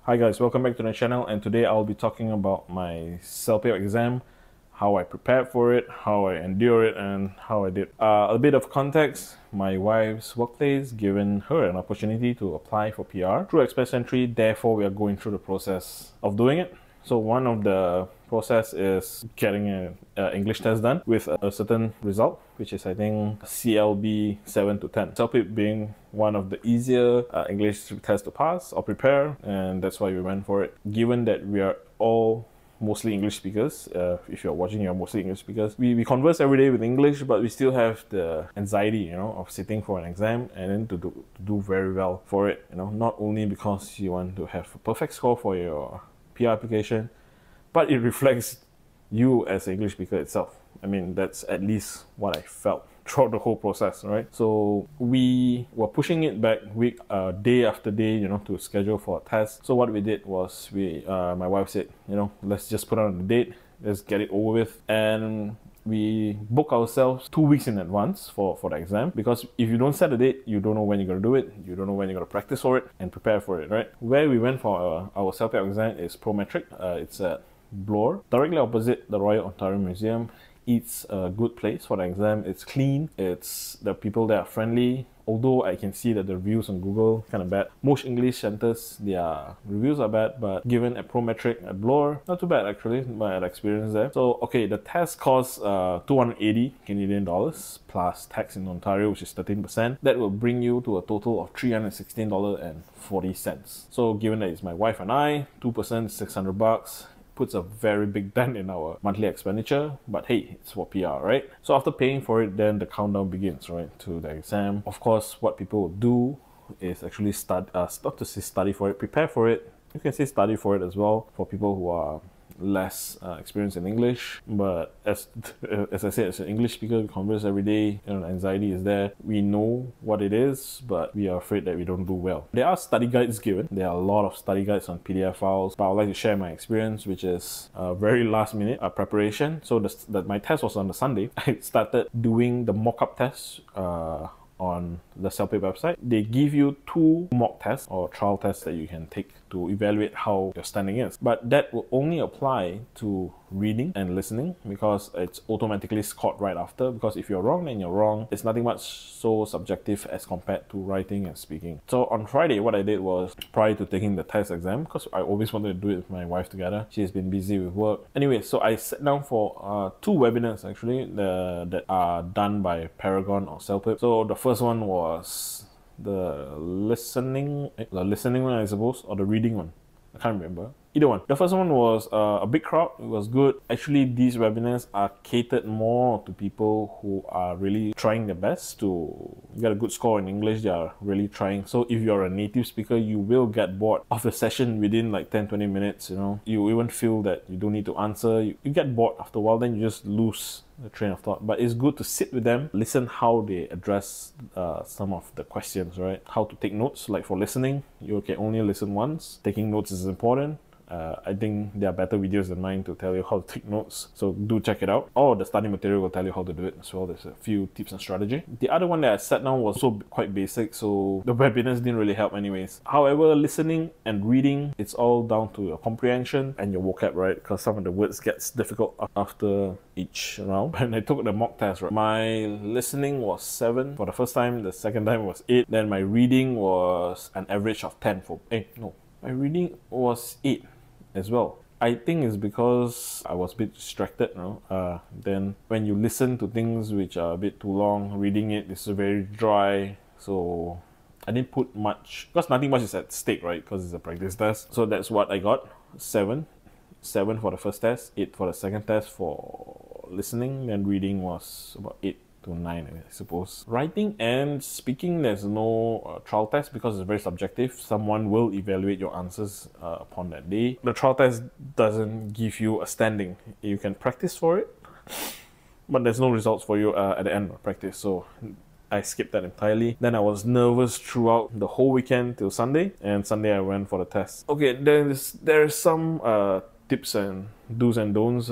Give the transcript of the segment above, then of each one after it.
Hi guys, welcome back to the channel, and today I'll be talking about my CELPIP exam, how I prepared for it, how I endure it, and how I did. A bit of context: my wife's workplace given her an opportunity to apply for PR through Express Entry, therefore we are going through the process of doing it. So one of the process is getting an English test done with a certain result, which is I think CLB 7 to 10. CELPIP being one of the easier English tests to pass or prepare, and that's why we went for it. Given that we are all mostly English speakers, if you're watching, you're mostly English speakers. We converse every day with English, but we still have the anxiety, of sitting for an exam and then to do very well for it. Not only because you want to have a perfect score for your PR application, but it reflects you as an English speaker itself. I mean, that's at least what I felt throughout the whole process, right? So we were pushing it back day after day, to schedule for a test. So what we did was my wife said, let's just put on the date, let's get it over with. And we book ourselves 2 weeks in advance for the exam, because if you don't set a date, you don't know when you're going to do it, you don't know when you're going to practice for it and prepare for it, right? Where we went for our CELPIP exam is Prometric. It's at Bloor, directly opposite the Royal Ontario Museum. It's a good place for the exam. It's clean, the people there are friendly, although I can see that the reviews on Google kind of bad. Most English centers, their reviews are bad, but given a Prometric at Bloor, not too bad actually, my experience there. So okay, the test costs 280 Canadian dollars plus tax in Ontario, which is 13%. That will bring you to a total of $316.40. So given that it's my wife and I, 2% 600 bucks, puts a very big dent in our monthly expenditure, but hey, it's for PR, right? So after paying for it, then the countdown begins, right, to the exam. Of course, what people will do is actually not to say study for it, prepare for it. You can say study for it as well for people who are less experienced in English. But as I said, as an English speaker, we converse every day, the anxiety is there. We know what it is, but we are afraid that we don't do well. There are study guides given. There are a lot of study guides on PDF files, but I would like to share my experience, which is a very last minute preparation. So my test was on the Sunday. I started doing the mock-up tests on the CELPIP website. They give you 2 mock tests or trial tests that you can take to evaluate how your standing is. But that will only apply to reading and listening, because it's automatically scored right after. Because if you're wrong, then you're wrong. It's nothing much so subjective as compared to writing and speaking. So on Friday, what I did was, prior to taking the test exam, because I always wanted to do it with my wife together, she's been busy with work. Anyway, so I sat down for 2 webinars actually that are done by Paragon or CELPIP. So the first one was the listening one, I suppose, or the reading one. I can't remember. Either one. The first one was a big crowd. It was good. Actually, these webinars are catered more to people who are really trying their best to get a good score in English. They are really trying. So if you're a native speaker, you will get bored of the session within like 10-20 minutes. You even feel that you don't need to answer. You get bored after a while, then you just lose the train of thought. But it's good to sit with them, listen how they address some of the questions, right? How to take notes. Like for listening, you can only listen once. Taking notes is important. I think there are better videos than mine to tell you how to take notes, so do check it out. Or the study material will tell you how to do it as well. There's a few tips and strategy. The other one that I sat down was also quite basic, so the webinars didn't really help anyways. However, listening and reading, it's all down to your comprehension and your vocab, right? Because some of the words gets difficult after each round. When I took the mock test, right, my listening was 7 for the first time, the second time was 8, then my reading was an average of 10 for my reading was 8 as well. I think it's because I was a bit distracted, then when you listen to things which are a bit too long, reading it is very dry, so I didn't put much, because nothing much is at stake, right? Because it's a practice test. So that's what I got. 7 for the first test, 8 for the second test for listening, then reading was about 8 to 9, I suppose. Writing and speaking, there's no trial test because it's very subjective. Someone will evaluate your answers upon that day. The trial test doesn't give you a standing. You can practice for it, but there's no results for you at the end of practice. So I skipped that entirely. Then I was nervous throughout the whole weekend till Sunday, and Sunday I went for the test. Okay, there's some tips and do's and don'ts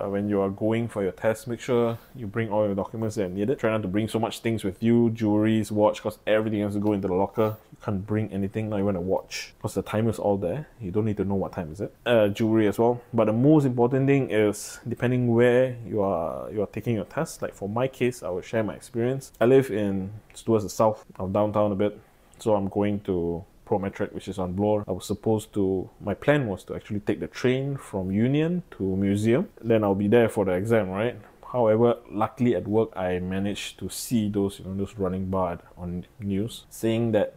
when you are going for your test. Make sure you bring all your documents that are needed. Try not to bring so much things with you, jewelries, watch, because everything has to go into the locker. You can't bring anything, not even a watch, because the timer's all there. You don't need to know what time is it. Jewelry as well. But the most important thing is, depending where you are taking your test. Like for my case, I will share my experience. I live towards the south of downtown a bit, so I'm going to Prometric, which is on Bloor. My plan was to actually take the train from Union to Museum. Then I'll be there for the exam, right? However, luckily at work, I managed to see those running bar on news saying that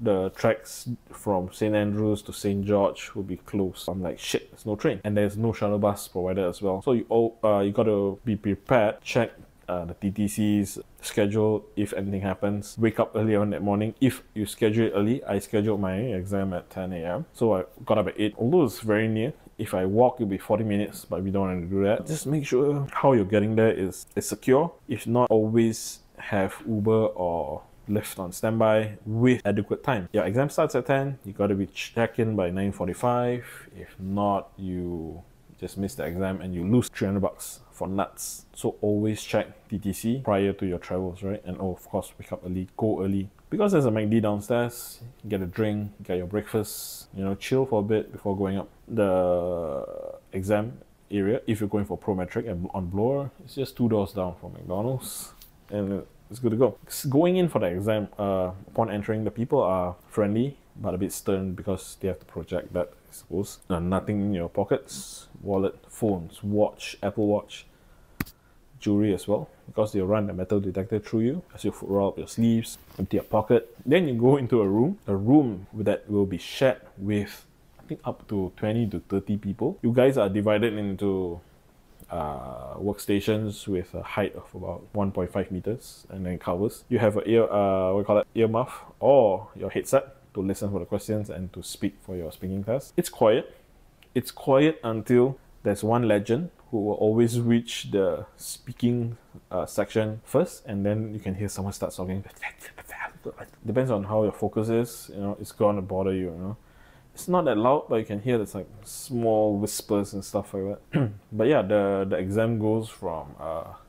the tracks from St. Andrews to St. George will be closed. I'm like, shit, there's no train. And there's no shuttle bus provided as well. So you got to be prepared, check the TTC's schedule if anything happens. Wake up early on that morning. If you schedule it early, I scheduled my exam at 10 a.m. So I got up at 8. Although it's very near, if I walk, it'll be 40 minutes, but we don't want to do that. Just make sure how you're getting there is secure. If not, always have Uber or Lyft on standby with adequate time. Your exam starts at 10. You got to be checked-in by 9:45. If not, you just miss the exam and you lose $300 for nuts. So always check TTC prior to your travels, right? And of course, wake up early, go early. Because there's a McD downstairs, get a drink, get your breakfast, chill for a bit before going up. The exam area, if you're going for Prometric and on Bloor, it's just 2 doors down from McDonald's, and it's good to go. Going in for the exam, upon entering, the people are friendly but a bit stern because they have to project that, I suppose. Nothing in your pockets, wallet, phones, watch, Apple Watch, jewelry as well, because they'll run a metal detector through you as you roll up your sleeves, empty your pocket. Then you go into a room that will be shared with, I think, up to 20 to 30 people. You guys are divided into workstations with a height of about 1.5 meters, and then covers. You have a ear muff or your headset to listen for the questions and to speak for your speaking test. It's quiet. It's quiet until there's one legend who will always reach the speaking section first, and then you can hear someone start talking. Depends on how your focus is, it's gonna bother you, It's not that loud, but you can hear there's like small whispers and stuff like that. But yeah, the exam goes from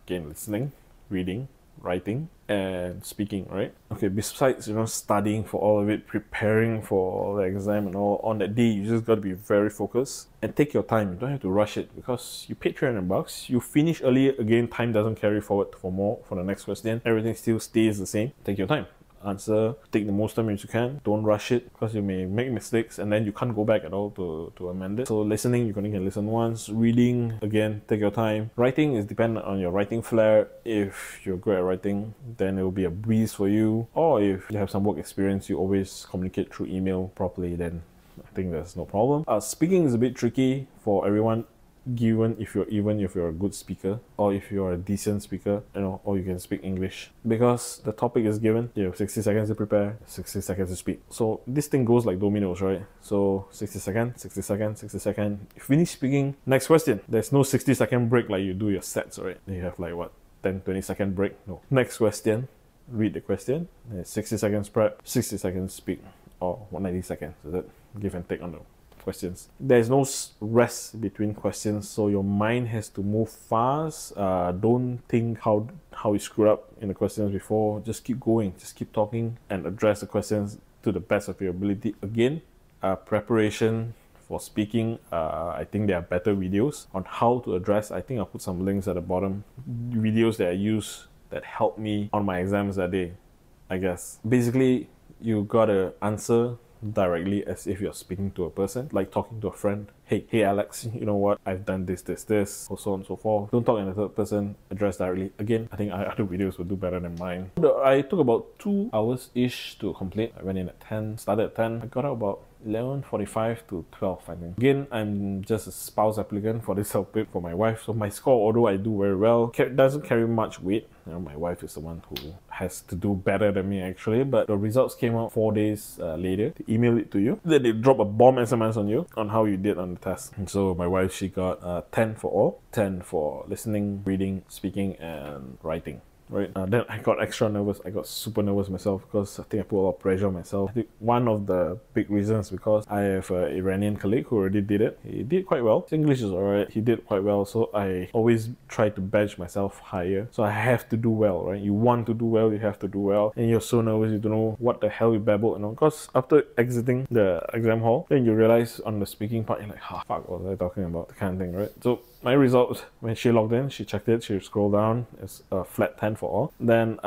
again, listening, reading, writing, and speaking, right? Okay, besides studying for all of it, preparing for the exam and all, on that day you just got to be very focused and take your time. You don't have to rush it, because you paid $300. You finish early, again, time doesn't carry forward for the next question. Everything still stays the same. Take your time. Answer, take the most time as you can. Don't rush it, because you may make mistakes and then you can't go back at all to amend it. So listening, you only can listen once. Reading, again, take your time. Writing is dependent on your writing flair. If you're good at writing, then it will be a breeze for you. Or if you have some work experience, you always communicate through email properly, then I think there's no problem. Speaking is a bit tricky for everyone, given if you're a good speaker, or if you're a decent speaker, or you can speak English, because the topic is given. You have 60 seconds to prepare, 60 seconds to speak. So this thing goes like dominoes, right? So 60 seconds, 60 seconds, 60 seconds. You finish speaking, next question. There's no 60-second break like you do your sets, right? Then you have like what, 10-20-second break? No. Next question, read the question. Then 60 seconds prep, 60 seconds speak, or 190 seconds. So that give and take on the questions. There's no rest between questions, so your mind has to move fast. Don't think how you screwed up in the questions before. Just keep going, just keep talking and address the questions to the best of your ability. Again, preparation for speaking, I think there are better videos on how to address. I think I'll put some links at the bottom, videos that I use that helped me on my exams that day, I guess. Basically, you gotta answer directly as if you're speaking to a person, like talking to a friend. Hey Alex, you know what, I've done this, or so on and so forth. Don't talk in the third person, address directly. Again, I think other videos will do better than mine. I took about 2 hours-ish to complete. I went in at 10, started at 10. I got out about 11:45 to 12, I think. Again, I'm just a spouse applicant for this CELPIP for my wife, so my score, although I do very well, doesn't carry much weight. My wife is the one who has to do better than me, actually, but the results came out 4 days later. They email it to you, then they drop a bomb SMS on you on how you did on the test. And so my wife, she got 10 for all. 10 for listening, reading, speaking, and writing. right? Then I got extra nervous. I got super nervous myself because I think I put a lot of pressure on myself. I think one of the big reasons because I have an Iranian colleague who already did it. He did quite well. His English is alright. He did quite well. So I always try to bench myself higher. So I have to do well, right? You want to do well, you have to do well. And you're so nervous, you don't know what the hell you babbled, you know? Because after exiting the exam hall, then you realize on the speaking part, you're like, fuck, what was I talking about? The kind of thing, right? So my result, when she logged in, she checked it, she scrolled down, it's a flat 10 for all. Then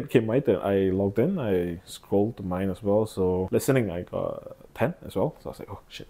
came my turn. I logged in, I scrolled to mine as well. So listening, I got 10 as well. So I was like, oh shit.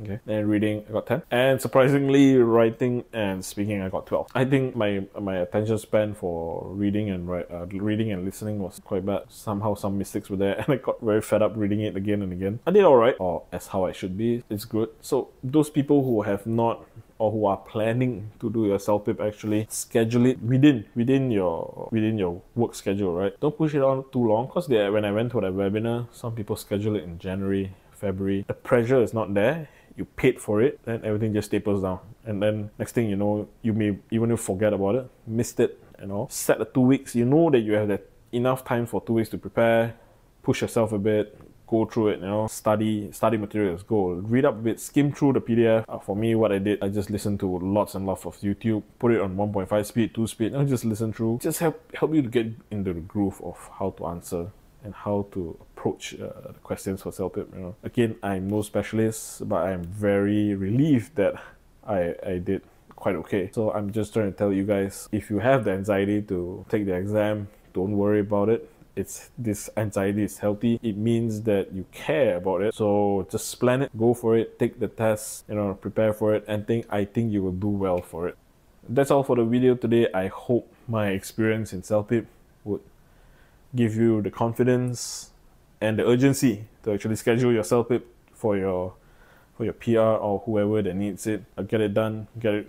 Okay. Then reading, I got 10. And surprisingly, writing and speaking, I got 12. I think my attention span for reading and listening was quite bad. Somehow some mistakes were there and I got very fed up reading it again and again. I did alright, or as how I should be. It's good. So those people who have not or who are planning to do your CELPIP, actually schedule it within your work schedule, right? Don't push it on too long, because when I went to that webinar, some people schedule it in January, February. The pressure is not there. You paid for it, then everything just tapers down. And then next thing you know, you may even forget about it, missed it, you know. Set a 2 weeks. You know that you have that enough time for 2 weeks to prepare, push yourself a bit, go through it, you know, study materials, go read up a bit, skim through the PDF. For me, what I did, I just listened to lots and lots of YouTube, put it on 1.5 speed, 2 speed, and just listen through. Just help you to get into the groove of how to answer and how to approach the questions for CELPIP, you know. Again, I'm no specialist, but I'm very relieved that I did quite okay. So I'm just trying to tell you guys, if you have the anxiety to take the exam, don't worry about it. This anxiety is healthy. It means that you care about it. So just plan it, go for it, take the test, you know, prepare for it, and I think you will do well for it. That's all for the video today. I hope my experience in CELPIP would give you the confidence and the urgency to actually schedule your CELPIP for your PR or whoever that needs it. Get it done, get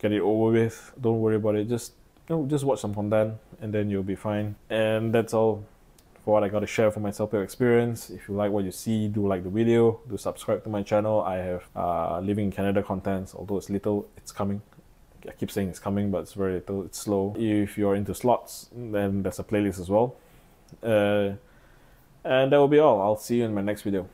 it over with. Don't worry about it. Just watch some content and then you'll be fine. And that's all for what I got to share for my CELPIP experience. If you like what you see, do like the video, do subscribe to my channel. I have living in Canada contents, although it's little, it's coming. I keep saying it's coming, but it's very little, it's slow. If you're into slots, then there's a playlist as well. And that will be all. I'll see you in my next video.